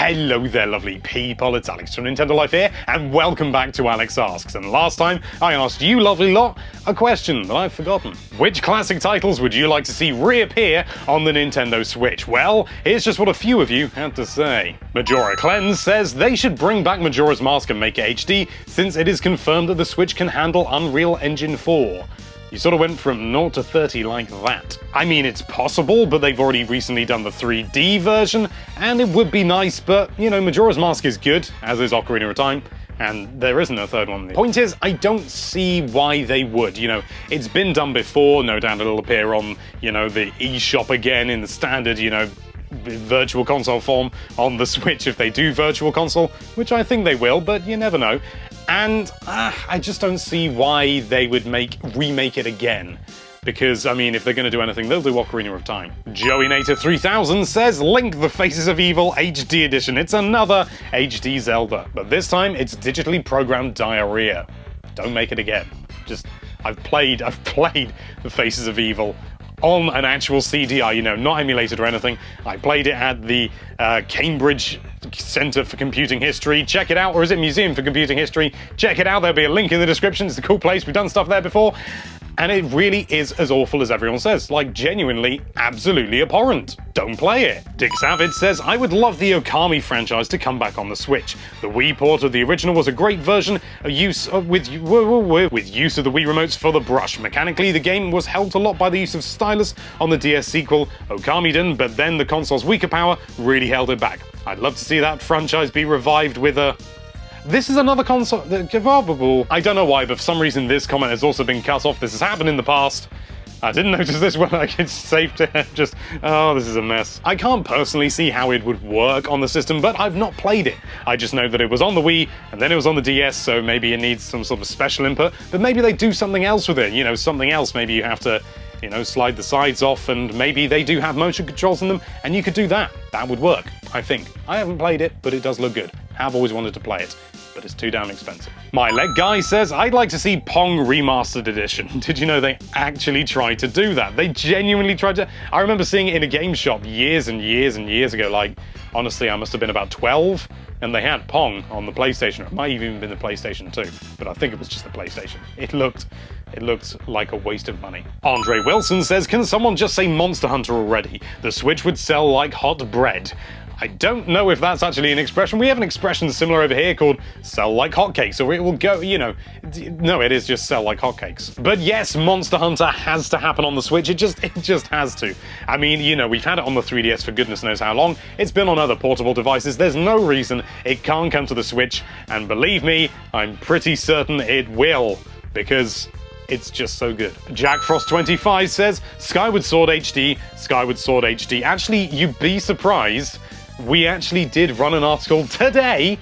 Hello there, lovely people. It's Alex from Nintendo Life here, and welcome back to Alex Asks. And last time, I asked you, lovely lot, a question that I've forgotten. Which classic titles would you like to see reappear on the Nintendo Switch? Well, here's just what a few of you had to say. Majora Cleanse says they should bring back Majora's Mask and make it HD, since it is confirmed that the Switch can handle Unreal Engine 4. You sort of went from 0 to 30 like that. I mean, it's possible, but they've already recently done the 3D version, and it would be nice, but, you know, Majora's Mask is good, as is Ocarina of Time, and there isn't a third one. The point is, I don't see why they would. You know, it's been done before, no doubt it'll appear on, you know, the eShop again in the standard, you know, virtual console form on the Switch if they do virtual console, which I think they will, but you never know. And I just don't see why they would remake it again. Because, I mean, if they're going to do anything, they'll do Ocarina of Time. Joey Nator 3000 says, Link the Faces of Evil HD Edition. It's another HD Zelda, but this time it's digitally programmed diarrhea. Don't make it again. Just, I've played the Faces of Evil on an actual CDI, you know, not emulated or anything. I played it at the Cambridge Centre for Computing History. Check it out. Or is it Museum for Computing History? Check it out. There'll be a link in the description. It's a cool place. We've done stuff there before. And it really is as awful as everyone says. Like, genuinely, absolutely abhorrent. Don't play it. Dick Savage says, I would love the Okami franchise to come back on the Switch. The Wii port of the original was a great version with use of the Wii remotes for the brush. Mechanically, the game was helped a lot by the use of stylus on the DS sequel, Okami didn't, but then the console's weaker power really held it back. I'd love to see that franchise be revived with a... This is another console... I don't know why, but for some reason this comment has also been cut off. This has happened in the past. I didn't notice this when I get saved to just... Oh, this is a mess. I can't personally see how it would work on the system, but I've not played it. I just know that it was on the Wii, and then it was on the DS, so maybe it needs some sort of special input, but maybe they do something else with it. You know, something else. Maybe you have to, you know, slide the sides off, and maybe they do have motion controls in them, and you could do that. That would work, I think. I haven't played it, but it does look good. Have always wanted to play it, but it's too damn expensive. My Leg Guy says, I'd like to see Pong Remastered Edition. Did you know they actually tried to do that? They genuinely tried to... I remember seeing it in a game shop years and years and years ago. Like, honestly, I must have been about 12, and they had Pong on the PlayStation. It might have even been the PlayStation 2, but I think it was just the PlayStation. It looked like a waste of money. Andre Wilson says, can someone just say Monster Hunter already? The Switch would sell like hot bread. I don't know if that's actually an expression. We have an expression similar over here called sell like hotcakes, or it will go, you know, no, it is just sell like hotcakes. But yes, Monster Hunter has to happen on the Switch. It just has to. I mean, you know, we've had it on the 3DS for goodness knows how long. It's been on other portable devices. There's no reason it can't come to the Switch, and believe me, I'm pretty certain it will, because it's just so good. Jack Frost 25 says, Skyward Sword HD, Skyward Sword HD. Actually, you'd be surprised. We actually did run an article today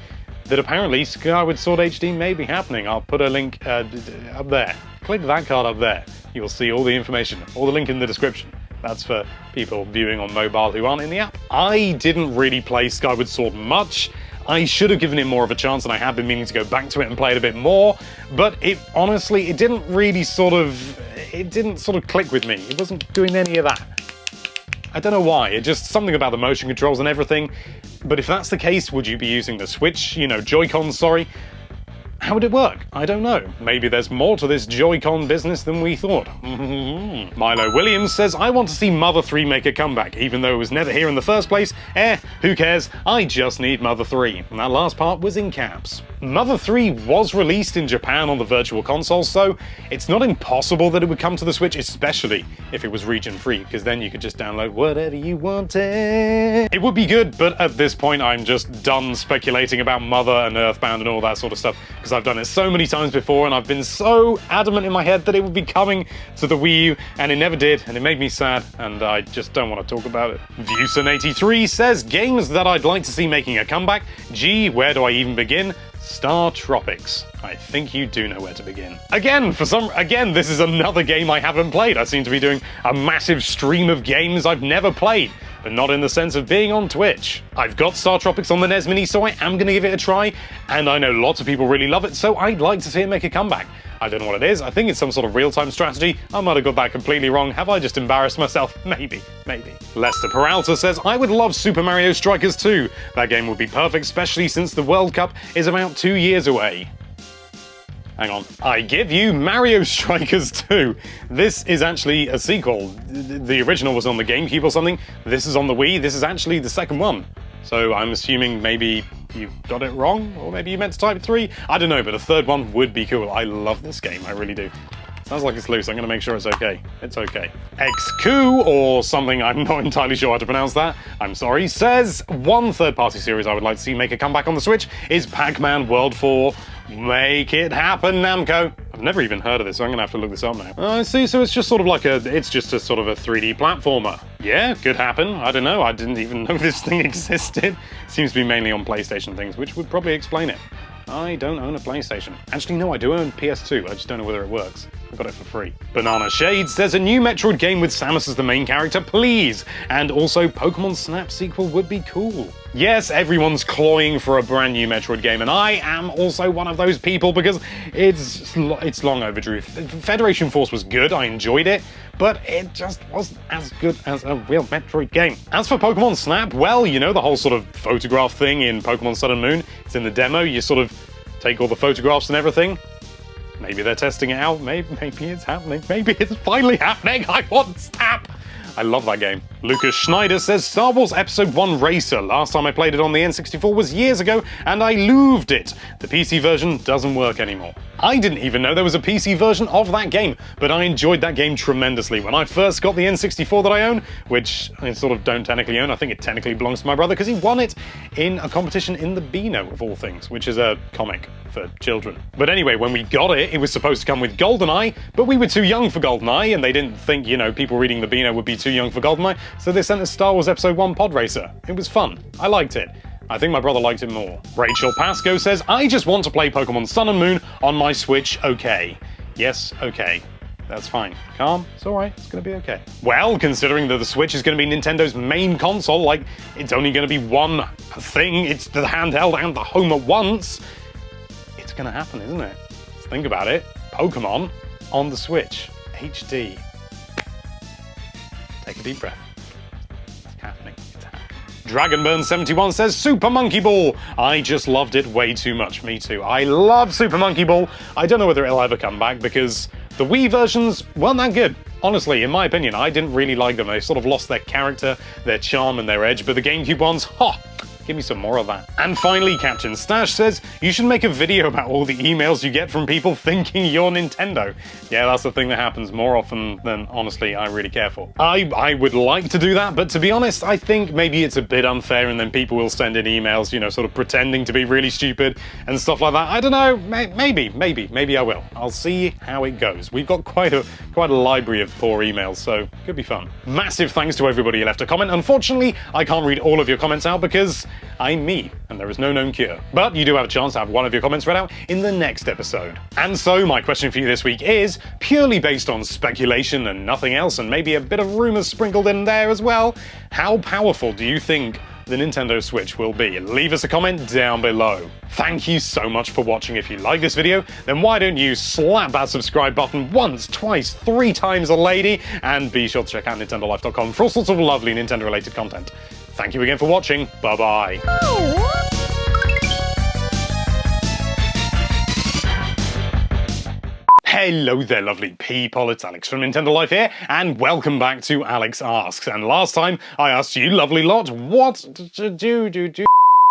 that apparently Skyward Sword HD may be happening. I'll put a link up there. Click that card up there. You'll see all the information, all the link in the description. That's for people viewing on mobile who aren't in the app. I didn't really play Skyward Sword much. I should have given it more of a chance, and I have been meaning to go back to it and play it a bit more, but honestly, it didn't sort of click with me. It wasn't doing any of that. I don't know why, it's just something about the motion controls and everything, but if that's the case, would you be using the Switch, you know, Joy-Cons, sorry? How would it work? I don't know. Maybe there's more to this Joy-Con business than we thought. Milo Williams says, I want to see Mother 3 make a comeback, even though it was never here in the first place. Who cares? I just need Mother 3. And that last part was in caps. Mother 3 was released in Japan on the Virtual Console, so it's not impossible that it would come to the Switch, especially if it was region-free, because then you could just download whatever you wanted. It would be good, but at this point I'm just done speculating about Mother and Earthbound and all that sort of stuff, because I've done it so many times before, and I've been so adamant in my head that it would be coming to the Wii U, and it never did, and it made me sad, and I just don't want to talk about it. Viewson83 says, games that I'd like to see making a comeback. Gee, where do I even begin? Startropics. I think you do know where to begin. Again, this is another game I haven't played. I seem to be doing a massive stream of games I've never played. but not in the sense of being on Twitch. I've got Startropics on the NES Mini, so I am going to give it a try, and I know lots of people really love it, so I'd like to see it make a comeback. I don't know what it is. I think it's some sort of real-time strategy. I might have got that completely wrong. Have I just embarrassed myself? Maybe. Lester Peralta says, I would love Super Mario Strikers 2. That game would be perfect, especially since the World Cup is about 2 years away. Hang on. I give you Mario Strikers 2. This is actually a sequel. The original was on the GameCube or something. This is on the Wii. This is actually the second one. So I'm assuming maybe you got it wrong, or maybe you meant to type 3. I don't know, but a third one would be cool. I love this game, I really do. Sounds like it's loose. I'm going to make sure it's okay. It's okay. XQ, or something, I'm not entirely sure how to pronounce that. I'm sorry. Says, one third-party series I would like to see make a comeback on the Switch is PacMan World 4. Make it happen, Namco. I've never even heard of this, so I'm going to have to look this up now. I see, so it's just sort of like it's just a sort of a 3D platformer. Yeah, could happen. I don't know. I didn't even know this thing existed. Seems to be mainly on PlayStation things, which would probably explain it. I don't own a PlayStation. Actually, no, I do own PS2. I just don't know whether it works. I got it for free. Banana Shades says a new Metroid game with Samus as the main character, please. And also, Pokemon Snap sequel would be cool. Yes, everyone's clawing for a brand new Metroid game, and I am also one of those people because it's long overdue. Federation Force was good, I enjoyed it, but it just wasn't as good as a real Metroid game. As for Pokemon Snap, well, you know the whole sort of photograph thing in Pokemon Sun and Moon? It's in the demo, you sort of take all the photographs and everything. Maybe they're testing it out, maybe it's happening, maybe it's finally happening, I want Snap! I love that game. Lucas Schneider says, Star Wars Episode 1 Racer. Last time I played it on the N64 was years ago, and I looved it. The PC version doesn't work anymore. I didn't even know there was a PC version of that game, but I enjoyed that game tremendously. When I first got the N64 that I own, which I sort of don't technically own, I think it technically belongs to my brother, because he won it in a competition in the Beano, of all things, which is a comic for children. But anyway, when we got it, it was supposed to come with GoldenEye, but we were too young for GoldenEye, and they didn't think, you know, people reading the Beano would be too young for GoldenEye, so they sent us Star Wars Episode 1 Pod Racer. It was fun. I liked it. I think my brother liked it more. Rachel Pascoe says, I just want to play Pokemon Sun and Moon on my Switch, okay. Yes, okay. That's fine. Calm, it's alright, it's gonna be okay. Well, considering that the Switch is gonna be Nintendo's main console, like, it's only gonna be one thing, it's the handheld and the home at once, it's gonna happen, isn't it? Let's think about it. Pokemon on the Switch. HD. Take a deep breath. It's happening. It's happening. Dragonburn71 says, Super Monkey Ball! I just loved it way too much. Me too. I love Super Monkey Ball. I don't know whether it'll ever come back because the Wii versions weren't that good. Honestly, in my opinion, I didn't really like them. They sort of lost their character, their charm, and their edge, but the GameCube ones, give me some more of that. And finally, Captain Stache says, you should make a video about all the emails you get from people thinking you're Nintendo. Yeah, that's the thing that happens more often than, honestly, I really care for. I would like to do that, but to be honest, I think maybe it's a bit unfair and then people will send in emails, you know, sort of pretending to be really stupid and stuff like that. I don't know, maybe I will. I'll see how it goes. We've got quite a library of poor emails, so it could be fun. Massive thanks to everybody who left a comment. Unfortunately, I can't read all of your comments out because I'm me, and there is no known cure. But you do have a chance to have one of your comments read out in the next episode. And so, my question for you this week is, purely based on speculation and nothing else, and maybe a bit of rumours sprinkled in there as well, how powerful do you think the Nintendo Switch will be? Leave us a comment down below. Thank you so much for watching. If you like this video, then why don't you slap that subscribe button once, twice, 3 times a lady, and be sure to check out nintendolife.com for all sorts of lovely Nintendo-related content. Thank you again for watching. Bye-bye. Hello there, lovely people. It's Alex from Nintendo Life here, and welcome back to Alex Asks. And last time, I asked you, lovely lot, what do